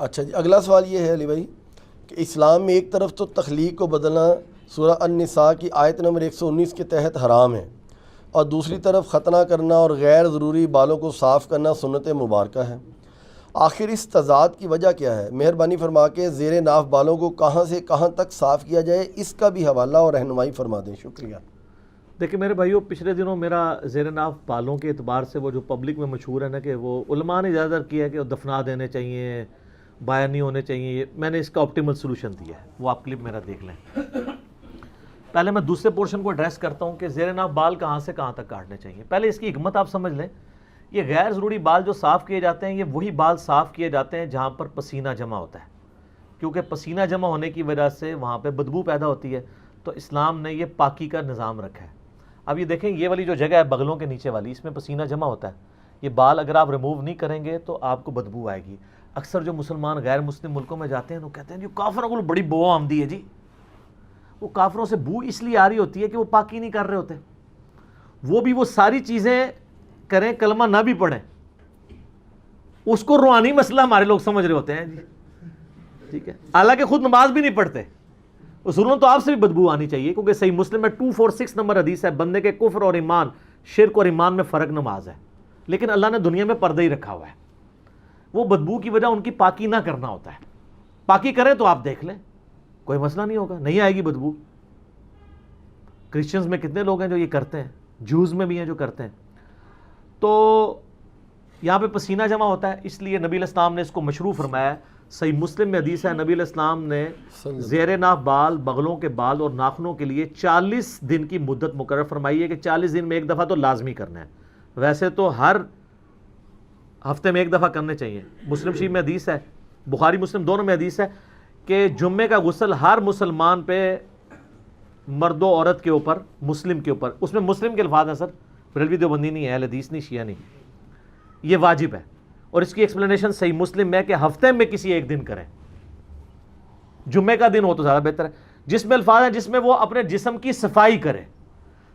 اچھا جی، اگلا سوال یہ ہے علی بھائی کہ اسلام میں ایک طرف تو تخلیق کو بدلنا سورہ النساء کی آیت نمبر 119 کے تحت حرام ہے، اور دوسری طرف ختنہ کرنا اور غیر ضروری بالوں کو صاف کرنا سنت مبارکہ ہے۔ آخر اس تضاد کی وجہ کیا ہے؟ مہربانی فرما کے زیر ناف بالوں کو کہاں سے کہاں تک صاف کیا جائے، اس کا بھی حوالہ اور رہنمائی فرما دیں، شکریہ۔ دیکھیں میرے بھائیو، پچھلے دنوں میرا زیر ناف بالوں کے اعتبار سے وہ جو پبلک میں مشہور ہے نا کہ وہ علماء نے اجازت کیا ہے کہ دفنا دینے چاہیے، باہر نہیں ہونے چاہیے، میں نے اس کا آپٹیمل سولوشن دیا ہے، وہ آپ کلپ میرا دیکھ لیں۔ پہلے میں دوسرے پورشن کو ایڈریس کرتا ہوں کہ زیر ناف بال کہاں سے کہاں تک کاٹنے چاہیے۔ پہلے اس کی حکمت آپ سمجھ لیں، یہ غیر ضروری بال جو صاف کیے جاتے ہیں، یہ وہی بال صاف کیے جاتے ہیں جہاں پر پسینہ جمع ہوتا ہے، کیونکہ پسینہ جمع ہونے کی وجہ سے وہاں پہ بدبو پیدا ہوتی ہے، تو اسلام نے یہ پاکی کا نظام رکھا ہے۔ اب یہ دیکھیں، یہ والی جو جگہ ہے بغلوں کے نیچے والی، اس میں پسینہ جمع ہوتا ہے، یہ بال اگر آپ ریموو نہیں کریں گے تو آپ کو بدبو آئے گی۔ اکثر جو مسلمان غیر مسلم ملکوں میں جاتے ہیں وہ کہتے ہیں جو کافروں کو بڑی بو آمدی ہے جی، وہ کافروں سے بو اس لیے آ رہی ہوتی ہے کہ وہ پاکی نہیں کر رہے ہوتے، وہ بھی وہ ساری چیزیں کریں، کلمہ نہ بھی پڑھیں، اس کو روحانی مسئلہ ہمارے لوگ سمجھ رہے ہوتے ہیں جی، ٹھیک ہے، حالانکہ خود نماز بھی نہیں پڑھتے۔ اصولوں تو آپ سے بھی بدبو آنی چاہیے، کیونکہ صحیح مسلم میں 246 نمبر حدیث ہے، بندے کے کفر اور ایمان، شرک اور ایمان میں فرق نماز ہے، لیکن اللہ نے دنیا میں پردہ ہی رکھا ہوا ہے، وہ بدبو کی وجہ ان کی پاکی نہ کرنا ہوتا ہے۔ پاکی کریں تو آپ دیکھ لیں، کوئی مسئلہ نہیں ہوگا، نہیں آئے گی بدبو۔ کرسچنز میں کتنے لوگ ہیں جو یہ کرتے ہیں، جوز میں بھی ہیں جو کرتے ہیں۔ تو یہاں پہ پسینہ جمع ہوتا ہے، اس لیے نبی علیہ السلام نے اس کو مشروع فرمایا ہے۔ صحیح مسلم میں حدیث ہے، نبی علیہ السلام نے زیر ناف بال، بغلوں کے بال اور ناخنوں کے لیے 40 دن کی مدت مقرر فرمائی ہے کہ 40 دن میں ایک دفعہ تو لازمی کرنا ہے، ویسے تو ہر ہفتے میں ایک دفعہ کرنے چاہیے۔ مسلم شریف میں حدیث ہے، بخاری مسلم دونوں میں حدیث ہے کہ جمعے کا غسل ہر مسلمان پہ، مرد و عورت کے اوپر، مسلم کے اوپر، اس میں مسلم کے الفاظ ہیں سر، بریلوی دیوبندی نہیں ہے، اہل حدیث نہیں، شیعہ نہیں، یہ واجب ہے، اور اس کی ایکسپلینیشن صحیح مسلم میں کہ ہفتے میں کسی ایک دن کریں، جمعے کا دن ہو تو زیادہ بہتر ہے، جس میں الفاظ ہیں جس میں وہ اپنے جسم کی صفائی کرے۔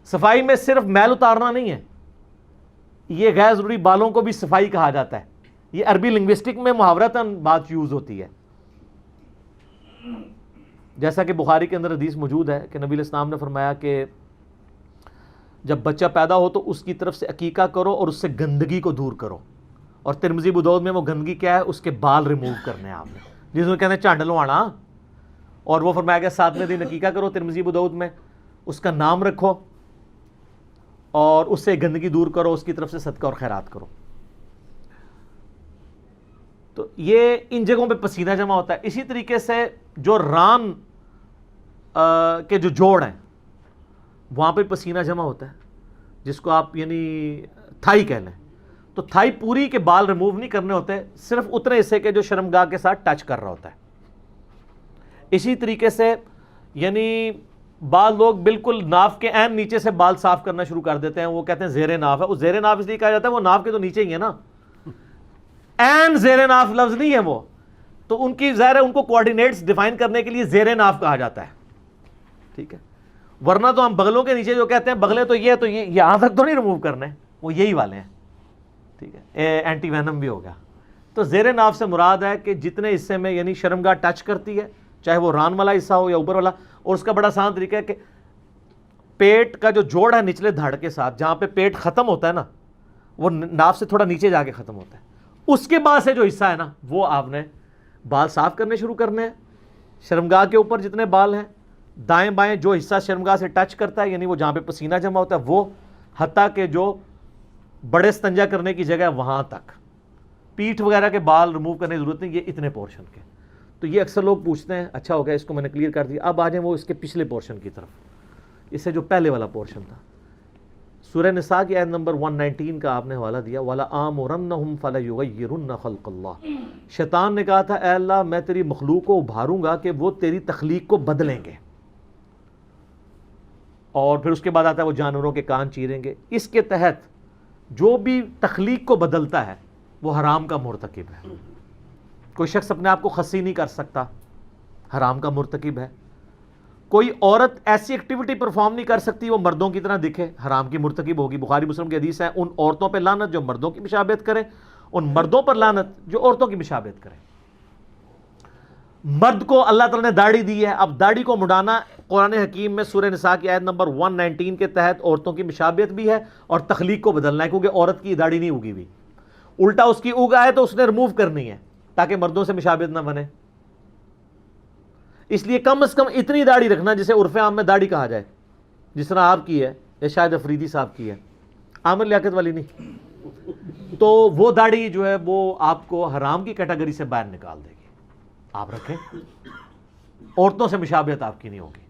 صفائی میں صرف میل اتارنا نہیں ہے، یہ غیر ضروری بالوں کو بھی صفائی کہا جاتا ہے، یہ عربی لنگوسٹک میں محاورتاً بات یوز ہوتی ہے۔ جیسا کہ بخاری کے اندر حدیث موجود ہے کہ نبی علیہ السلام نے فرمایا کہ جب بچہ پیدا ہو تو اس کی طرف سے عقیقہ کرو اور اس سے گندگی کو دور کرو، اور ترمذی ابو داؤد میں وہ گندگی کیا ہے، اس کے بال ریموو کرنے ہیں آپ نے، جس میں کہتے ہیں چانڈ لوانا، اور وہ فرمایا کہ 7ویں دن عقیقہ کرو، ترمذی ابو داؤد میں، اس کا نام رکھو اور اس سے گندگی دور کرو، اس کی طرف سے صدقہ اور خیرات کرو۔ تو یہ ان جگہوں پہ پسینہ جمع ہوتا ہے۔ اسی طریقے سے جو ران کے جو جوڑ ہیں وہاں پہ پسینہ جمع ہوتا ہے، جس کو آپ یعنی تھائی کہہ لیں، تو تھائی پوری کے بال ریموو نہیں کرنے ہوتے، صرف اتنے حصے کے جو شرمگاہ کے ساتھ ٹچ کر رہا ہوتا ہے۔ اسی طریقے سے یعنی بعض لوگ بالکل ناف کے عین نیچے سے بال صاف کرنا شروع کر دیتے ہیں، وہ کہتے ہیں زیر ناف ہے، وہ زیر ناف اس لیے کہا جاتا ہے وہ ناف کے تو نیچے ہی ہے نا، عین زیر ناف لفظ نہیں ہے وہ، تو ان کی ظاہر ہے ان کو کوارڈینیٹس ڈیفائن کرنے کے لیے زیر ناف کہا جاتا ہے، ٹھیک ہے، ورنہ تو ہم بغلوں کے نیچے جو کہتے ہیں بغلے تو یہ یہاں تک تو نہیں ریموو کرنے، وہ یہی والے ہیں، ٹھیک ہے، اینٹی وینم بھی ہو گیا۔ تو زیر ناف سے مراد ہے کہ جتنے حصے میں یعنی شرمگاہ ٹچ کرتی ہے، چاہے وہ ران والا حصہ ہو یا اوپر والا، اور اس کا بڑا آسان طریقہ ہے کہ پیٹ کا جو جوڑ ہے نچلے دھڑ کے ساتھ، جہاں پہ پیٹ ختم ہوتا ہے نا، وہ ناف سے تھوڑا نیچے جا کے ختم ہوتا ہے، اس کے بعد سے جو حصہ ہے نا وہ آپ نے بال صاف کرنے شروع کرنے ہیں۔ شرمگاہ کے اوپر جتنے بال ہیں، دائیں بائیں جو حصہ شرمگاہ سے ٹچ کرتا ہے، یعنی وہ جہاں پہ پسینہ جمع ہوتا ہے، وہ حتیٰ کہ جو بڑے استنجا کرنے کی جگہ ہے وہاں تک، پیٹھ وغیرہ کے بال ریموو کرنے کی ضرورت نہیں، یہ اتنے پورشن کے۔ تو یہ اکثر لوگ پوچھتے ہیں، اچھا ہو گیا اس کو میں نے کلیئر کر دیا، اب آ جائیں وہ اس کے پچھلے پورشن کی طرف، اس سے جو پہلے والا پورشن تھا۔ سورہ نساء کی آیت نمبر 119 کا آپ نے حوالہ دیا، وَلَآمُرَنَّهُمْ فَلَيُغَيِّرُنَّ خَلْقَ اللَّهِ، شیطان نے کہا تھا اے اللہ میں تیری مخلوق کو ابھاروں گا کہ وہ تیری تخلیق کو بدلیں گے، اور پھر اس کے بعد آتا ہے وہ جانوروں کے کان چیریں گے۔ اس کے تحت جو بھی تخلیق کو بدلتا ہے وہ حرام کا مرتکب ہے۔ کوئی شخص اپنے آپ کو خصی نہیں کر سکتا، حرام کا مرتکب ہے۔ کوئی عورت ایسی ایکٹیویٹی پرفارم نہیں کر سکتی وہ مردوں کی طرح دکھے، حرام کی مرتکب ہوگی۔ بخاری مسلم کی حدیث ہے، ان عورتوں پہ لعنت جو مردوں کی مشابہت کریں، ان مردوں پر لعنت جو عورتوں کی مشابہت کریں۔ مرد کو اللہ تعالیٰ نے داڑھی دی ہے. اب داڑھی کو مڈانا قرآن حکیم میں سورہ نساء کی آیت نمبر 119 کے تحت عورتوں کی مشابہت بھی ہے اور تخلیق کو بدلنا ہے, کیونکہ عورت کی داڑھی نہیں اگی ہوئی, الٹا اس کی اگا ہے تو اس نے ریموو کرنی ہے تاکہ مردوں سے مشابہت نہ بنے. اس لیے کم از کم اتنی داڑھی رکھنا جسے عرف عام میں داڑھی کہا جائے, جس طرح آپ کی ہے یا شاید افریدی صاحب کی ہے, عامر لیاقت والی نہیں. تو وہ داڑھی جو ہے وہ آپ کو حرام کی کیٹیگری سے باہر نکال دے گی. آپ رکھیں, عورتوں سے مشابہت آپ کی نہیں ہوگی.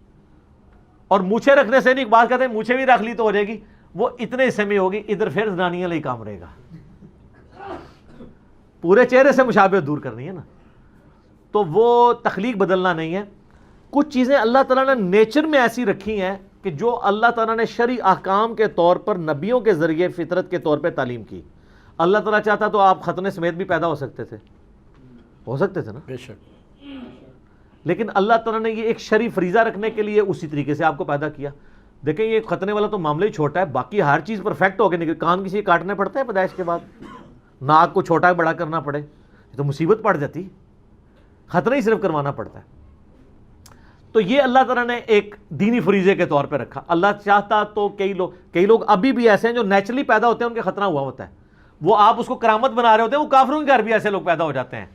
اور مونچھیں رکھنے سے نہیں, بات کہتے ہیں مونچھیں بھی رکھ لی تو ہو جائے گی, وہ اتنے حصے میں ہوگی, ادھر پھر زنانیاں لئی کام رہے گا. پورے چہرے سے مشابہت دور کرنی ہے نا. تو وہ تخلیق بدلنا نہیں ہے. کچھ چیزیں اللہ تعالیٰ نے نیچر میں ایسی رکھی ہیں کہ جو اللہ تعالیٰ نے شرعی احکام کے طور پر نبیوں کے ذریعے فطرت کے طور پہ تعلیم کی. اللہ تعالیٰ چاہتا تو آپ ختنے سمیت بھی پیدا ہو سکتے تھے نا, بے شک. لیکن اللہ تعالیٰ نے یہ ایک شرعی فریضہ رکھنے کے لیے اسی طریقے سے آپ کو پیدا کیا. دیکھیں یہ ختنے والا تو معاملہ ہی چھوٹا ہے, باقی ہر چیز پرفیکٹ ہو کے نکل. کان کسی کاٹنے پڑتے ہیں پیدائش کے بعد, ناک کو چھوٹا بڑا کرنا پڑے تو مصیبت پڑ جاتی, ختنہ ہی صرف کروانا پڑتا ہے. تو یہ اللہ تعالیٰ نے ایک دینی فریضے کے طور پہ رکھا. اللہ چاہتا تو کئی لوگ ابھی بھی ایسے ہیں جو نیچرلی پیدا ہوتے ہیں, ان کے ختنہ ہوا ہوتا ہے, وہ آپ اس کو کرامت بنا رہے ہوتے ہیں. وہ کافروں کے گھر بھی ایسے لوگ پیدا ہو جاتے ہیں,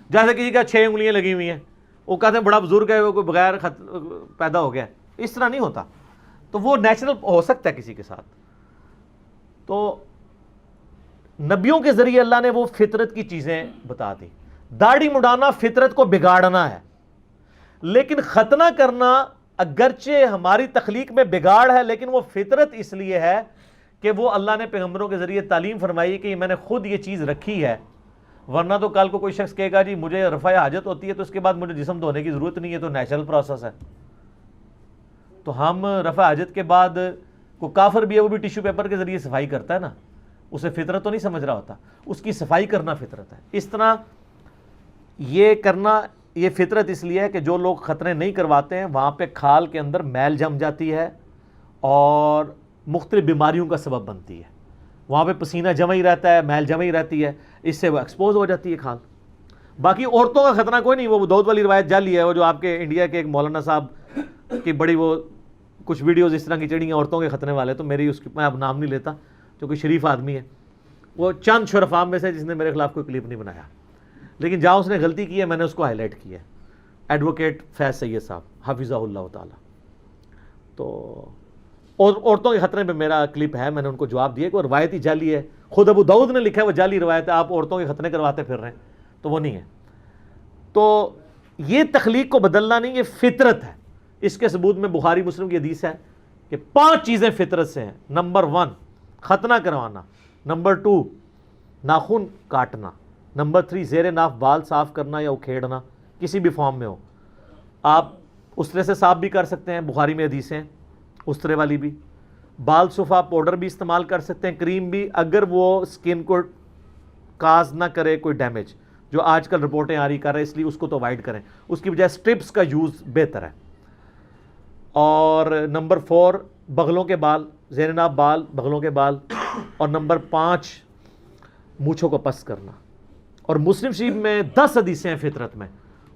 جیسے کسی کا 6 انگلیاں لگی ہوئی ہیں, وہ کہتے ہیں بڑا بزرگ ہے, وہ کوئی بغیر پیدا ہو گیا. اس طرح نہیں ہوتا. تو وہ نیچرل ہو سکتا ہے کسی کے ساتھ. تو نبیوں کے ذریعے اللہ نے وہ فطرت کی چیزیں بتا دی. داڑھی مڈانا فطرت کو بگاڑنا ہے, لیکن ختنہ کرنا اگرچہ ہماری تخلیق میں بگاڑ ہے, لیکن وہ فطرت اس لیے ہے کہ وہ اللہ نے پیغمبروں کے ذریعے تعلیم فرمائی کہ میں نے خود یہ چیز رکھی ہے. ورنہ تو کل کو کوئی شخص کہے گا جی مجھے رفع حاجت ہوتی ہے تو اس کے بعد مجھے جسم دھونے کی ضرورت نہیں ہے, تو نیچرل پروسیس ہے. تو ہم رفع حاجت کے بعد کوئی کافر بھی ہے, وہ بھی ٹیشو پیپر کے ذریعے صفائی کرتا ہے نا, اسے فطرت تو نہیں سمجھ رہا ہوتا, اس کی صفائی کرنا فطرت ہے. اس طرح یہ کرنا یہ فطرت اس لیے ہے کہ جو لوگ ختنے نہیں کرواتے ہیں وہاں پہ کھال کے اندر میل جم جاتی ہے اور مختلف بیماریوں کا سبب بنتی ہے. وہاں پہ پسینہ جمع ہی رہتا ہے, میل جمع ہی رہتی ہے, اس سے وہ ایکسپوز ہو جاتی ہے کھال. باقی عورتوں کا خطرہ کوئی نہیں, وہ دودھ والی روایت جعلی ہے, وہ جو آپ کے انڈیا کے ایک مولانا صاحب کی بڑی وہ کچھ ویڈیوز اس طرح کی چڑھی ہیں عورتوں کے ختنے والے, تو میری اس کی میں اب نام نہیں لیتا, جو کوئی شریف آدمی ہے, وہ چند شرفاء میں سے جس نے میرے خلاف کوئی کلپ نہیں بنایا, لیکن جہاں اس نے غلطی کی ہے میں نے اس کو ہائی لائٹ کیا ہے. ایڈوکیٹ فیض سید صاحب حفظہ اللہ تعالی. تو اور عورتوں کے خطرے میں میرا کلپ ہے, میں نے ان کو جواب دیا کہ وہ روایت ہی جعلی ہے. خود ابو داؤد نے لکھا ہے وہ جعلی روایت ہے, آپ عورتوں کے خطرے کرواتے پھر رہے ہیں, تو وہ نہیں ہے. تو یہ تخلیق کو بدلنا نہیں, یہ فطرت ہے. اس کے ثبوت میں بخاری مسلم کی حدیث ہے کہ 5 چیزیں فطرت سے ہیں. نمبر 1 ختنہ کروانا, نمبر 2 ناخن کاٹنا, نمبر 3 زیر ناف بال صاف کرنا یا اکھیڑنا کسی بھی فارم میں ہو. آپ استرے سے صاف بھی کر سکتے ہیں, بخاری میں حدیثیں استرے والی بھی. بال صفا پاؤڈر بھی استعمال کر سکتے ہیں, کریم بھی, اگر وہ سکن کو کاز نہ کرے کوئی ڈیمیج, جو آج کل رپورٹیں آ رہی کر رہے ہیں, اس لیے اس کو تو اوائڈ کریں. اس کی بجائے سٹرپس کا یوز بہتر ہے. اور نمبر 4 بغلوں کے بال, زیر ناف بال, بغلوں کے بال. اور نمبر 5 مونچھوں کو پس کرنا. اور مسلم شریف میں 10 حدیثیں ہیں فطرت میں,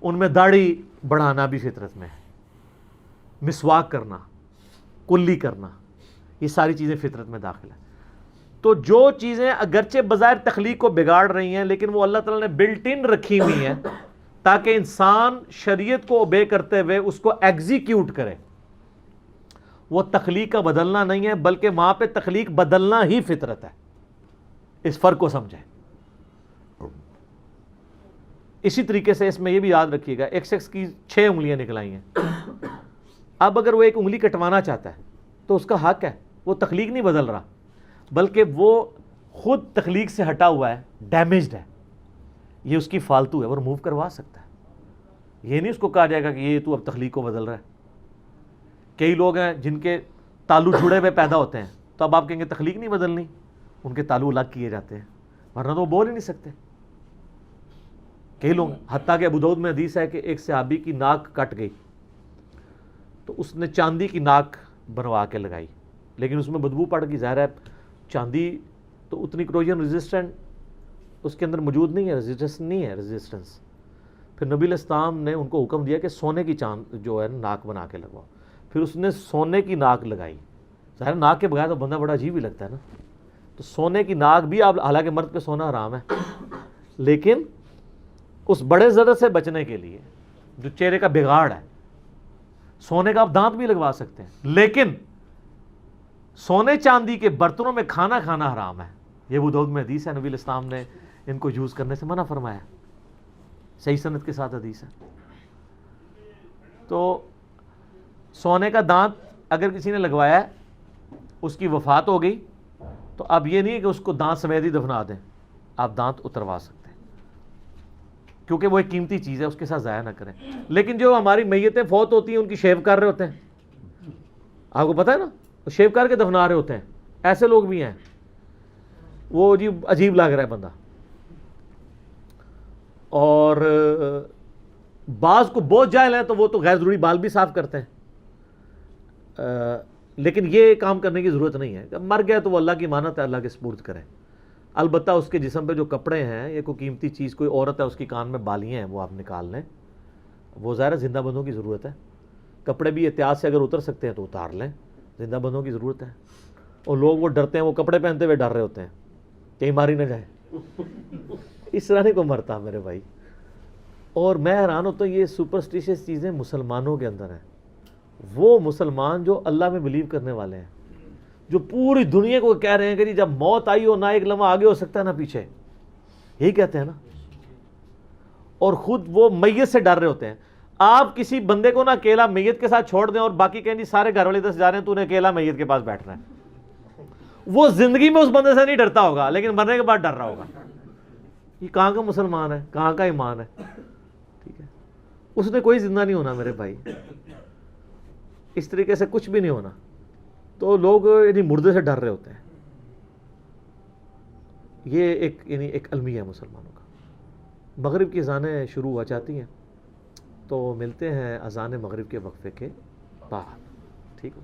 ان میں داڑھی بڑھانا بھی فطرت میں ہے, مسواک کرنا, کلی کرنا, یہ ساری چیزیں فطرت میں داخل ہیں. تو جو چیزیں اگرچہ بظاہر تخلیق کو بگاڑ رہی ہیں, لیکن وہ اللہ تعالیٰ نے بلٹ ان رکھی ہوئی ہیں تاکہ انسان شریعت کو اوبے کرتے ہوئے اس کو ایگزیکیوٹ کرے. وہ تخلیق کا بدلنا نہیں ہے, بلکہ وہاں پہ تخلیق بدلنا ہی فطرت ہے. اس فرق کو سمجھیں. اسی طریقے سے اس میں یہ بھی یاد رکھیے گا, ایک شخص کی 6 انگلیاں نکل آئی ہیں. اب اگر وہ ایک انگلی کٹوانا چاہتا ہے تو اس کا حق ہے, وہ تخلیق نہیں بدل رہا, بلکہ وہ خود تخلیق سے ہٹا ہوا ہے, ڈیمیجڈ ہے, یہ اس کی فالتو ہے, وہ ریموو کروا سکتا ہے. یہ نہیں اس کو کہا جائے گا کہ یہ تو اب تخلیق کو بدل رہا ہے. کئی لوگ ہیں جن کے تالو جڑے ہوئے پیدا ہوتے ہیں, تو اب آپ کہیں گے تخلیق نہیں بدلنی, ان کے تالو الگ کیے جاتے ہیں, ورنہ تو وہ بول ہی نہیں سکتے. کئی لوگ, حتیٰ کہ ابو داؤد میں حدیث ہے کہ ایک صحابی کی ناک کٹ گئی تو اس نے چاندی کی ناک بنوا کے لگائی, لیکن اس میں بدبو پڑ گئی. ظاہر ہے چاندی تو اتنی کروجن ریزسٹنٹ اس کے اندر موجود نہیں ہے, ریزسٹنس نہیں ہے, ریزسٹنس پھر نبی علیہ السلام نے ان کو حکم دیا کہ سونے کی چاند جو ہے ناک بنا کے لگواؤ. پھر اس نے سونے کی ناک لگائی. ظاہر ناک کے بغیر تو بندہ بڑا عجیب ہی لگتا ہے نا. تو سونے کی ناک بھی آپ, حالانکہ مرد پہ سونا حرام ہے, لیکن اس بڑے ضرر سے بچنے کے لیے جو چہرے کا بگاڑ ہے, سونے کا آپ دانت بھی لگوا سکتے ہیں, لیکن سونے چاندی کے برتنوں میں کھانا کھانا حرام ہے. یہ ابو داؤد میں حدیث ہے, نبی علیہ السلام نے ان کو یوز کرنے سے منع فرمایا, صحیح سند کے ساتھ حدیث ہے. تو سونے کا دانت اگر کسی نے لگوایا ہے, اس کی وفات ہو گئی, تو اب یہ نہیں ہے کہ اس کو دانت سمیت ہی دفنا دیں, آپ دانت اتروا سکتے ہیں, کیونکہ وہ ایک قیمتی چیز ہے, اس کے ساتھ ضائع نہ کریں. لیکن جو ہماری میتیں فوت ہوتی ہیں ان کی شیو کر رہے ہوتے ہیں, آپ کو پتہ ہے نا, وہ شیو کر کے دفنا رہے ہوتے ہیں, ایسے لوگ بھی ہیں, وہ عجیب لگ رہا ہے بندہ. اور بعض کو بہت جاہل ہیں تو وہ تو غیر ضروری بال بھی صاف کرتے ہیں, لیکن یہ کام کرنے کی ضرورت نہیں ہے. جب مر گیا تو وہ اللہ کی امانت ہے, اللہ کے سپرد کریں. البتہ اس کے جسم پہ جو کپڑے ہیں, یہ کوئی قیمتی چیز, کوئی عورت ہے اس کی کان میں بالیاں ہیں, وہ آپ نکال لیں, وہ ظاہر زندہ بندوں کی ضرورت ہے. کپڑے بھی احتیاط سے اگر اتر سکتے ہیں تو اتار لیں, زندہ بندوں کی ضرورت ہے. اور لوگ وہ ڈرتے ہیں, وہ کپڑے پہنتے ہوئے ڈر رہے ہوتے ہیں کہیں ماری نہ جائے. اس طرح نہیں کو مرتا میرے بھائی. اور میں حیران ہوتا ہوں, یہ سپرسٹیشیس چیزیں مسلمانوں کے اندر ہیں. وہ مسلمان جو اللہ میں بلیو کرنے والے ہیں, جو پوری دنیا کو کہہ رہے ہیں کہ جب موت آئی ہو, نہ ایک لمحہ آگے ہو سکتا ہے نہ پیچھے, یہی کہتے ہیں نا, اور خود وہ میت سے ڈر رہے ہوتے ہیں. آپ کسی بندے کو نہ اکیلا میت کے ساتھ چھوڑ دیں اور باقی کہیں سارے گھر والے ادھر سے جا رہے ہیں, تو انہیں اکیلا میت کے پاس بیٹھنا ہے. وہ زندگی میں اس بندے سے نہیں ڈرتا ہوگا, لیکن مرنے کے بعد ڈر رہا ہوگا. یہ کہاں کا مسلمان ہے, کہاں کا ایمان ہے؟ ٹھیک ہے, اس نے کوئی زندہ نہیں ہونا میرے بھائی, اس طریقے سے کچھ بھی نہیں ہونا. تو لوگ یعنی مردے سے ڈر رہے ہوتے ہیں. یہ ایک المیہ ہے مسلمانوں کا. مغرب کی اذانیں شروع ہو جاتی ہیں, تو ملتے ہیں اذان مغرب کے وقفے کے بعد. ٹھیک ہے.